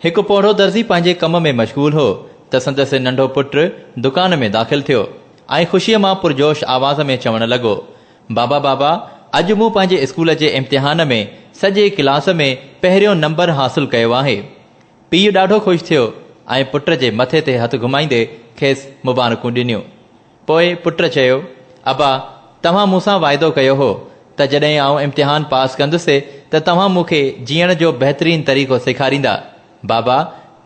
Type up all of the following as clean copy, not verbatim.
हिकु पोढ़ो दर्जी पंहिंजे कम में मशगूल हो त संदसि नंढो पुट दुकान में दाख़िल थियो ऐं ख़ुशीअ मां पुरजोश आवाज़ में चवण लॻो, बाबा बाबा, अॼु मूं पंहिंजे स्कूल जे इम्तिहान में सॼे क्लास में पहिरियों नंबर हासिल कयो आहे। पीउ ॾाढो ख़ुशि थियो ऐं पुट जे मथे ते हथु घुमाईंदे खेसि मुबारकूं ॾिनियूं। पोइ पुट चयो, अबा, तव्हां मूंसां वाइदो कयो हो त जॾहिं आउं इम्तिहान पास कंदुसि त तव्हां मूंखे जीअण जो बहितरीन तरीक़ो सेखारींदा। बाबा,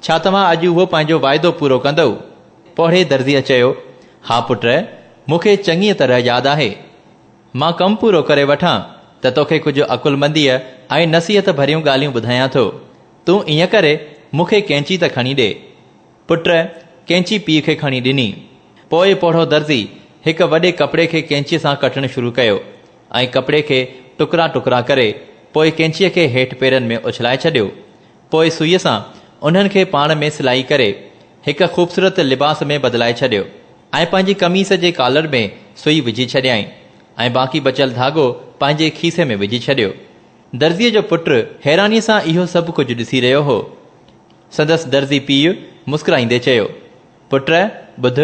छा तव्हां अॼु उहो पंहिंजो वाइदो पूरो कंदव? पोढ़े दर्ज़ीअ चयो, हा पुट, मूंखे चङी तरह यादि आहे। मां कमु पूरो करे वठां त तोखे कुझु अकुलमंदीअ ऐं नसीहत भरियूं ॻाल्हियूं ॿुधायां थो। तूं ईअं करे मूंखे कैंची त खणी ॾे। पुट कैंची पीउ खे खणी ॾिनी। पोइ पोढ़ो दर्ज़ी हिकु वॾे कपिड़े खे कैंचीअ सां कटणु शुरू कयो ऐं कपिड़े खे टुकड़ा टुकड़ा करे पोइ कैंचीअ खे हेठि पेरनि में उछलाए छॾियो। पोइ सुईअ सां उन्हनि खे पाण में सिलाई करे हिकु ख़ूबसूरत लिबास में बदिलाए छॾियो ऐं पंहिंजी कमीस जे कॉलर में सुई विझी छॾियईं ऐं बाक़ी बचियल धाॻो पंहिंजे खीसे में विझी छॾियो। दर्ज़ीअ जो पुटु हैरानीअ सां इहो सभु कुझु ॾिसी रहियो हो। संदसि दर्ज़ी पीउ मुस्कुराईंदे चयो, पुट ॿुध,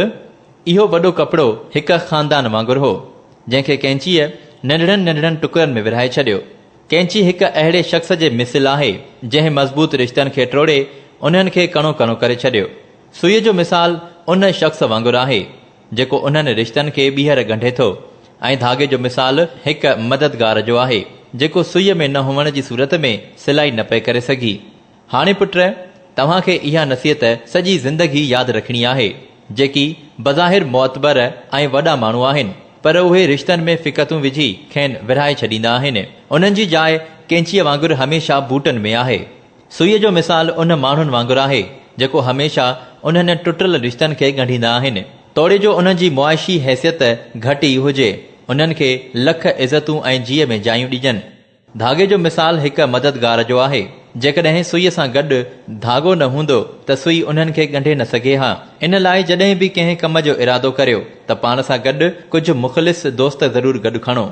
इहो वॾो कपिड़ो हिकु ख़ानदान वांगुरु हो जंहिंखे कैंचीअ नंढड़नि नंढड़नि टुकड़नि में विरहाए छॾियो। कैंची हिकु अहिड़े शख़्स जे मिसिल आहे जंहिं मज़बूत रिश्तनि खे टोड़े उन्हनि खे कणो कणो करे छॾियो। सुईअ जो मिसाल उन शख़्स वांगुरु आहे जेको उन्हनि रिश्तनि खे ॿीहर ॻंढे थो ऐं धागे जो मिसाल हिकु मददगार जो आहे जेको सुईअ में न हुअण जी सूरत में सिलाई न पए करे सघी। हाणे पुट, तव्हां खे इहा नसीहत सॼी ज़िंदगी यादि रखणी आहे। जेकी बज़ाहिर मोतबर ऐं वॾा माण्हू आहिनि पर उहे रिश्तनि में फिकतूं विझी खेनि विरहाए छॾींदा आहिनि। उन्हनि जी जाइ कैंचीअ वांगुरु हमेशा बूटनि में आहे। सुईअ जो मिसाल उन माण्हुनि वांगुरु आहे जेको हमेशा उन्हनि टुटल रिश्तनि खे ॻंढींदा आहिनि। तोड़े जो उन्हनि जी मुआशी हैसियत घटि ई हुजे, उन्हनि खे लख इज़तूं ऐं जीअ में जायूं ॾिजनि। धागे जो मिसाल हिकु मददगार जो आहे। जेकॾहिं सुईअ सां गॾु धागो न हूंदो त सुई उन्हनि खे ॻंढे न सघे हा। इन लाइ जॾहिं बि कंहिं कम जो इरादो करियो त पाण सां गॾु कुझु मुख़लिस दोस्त ज़रूरु गॾु खणो।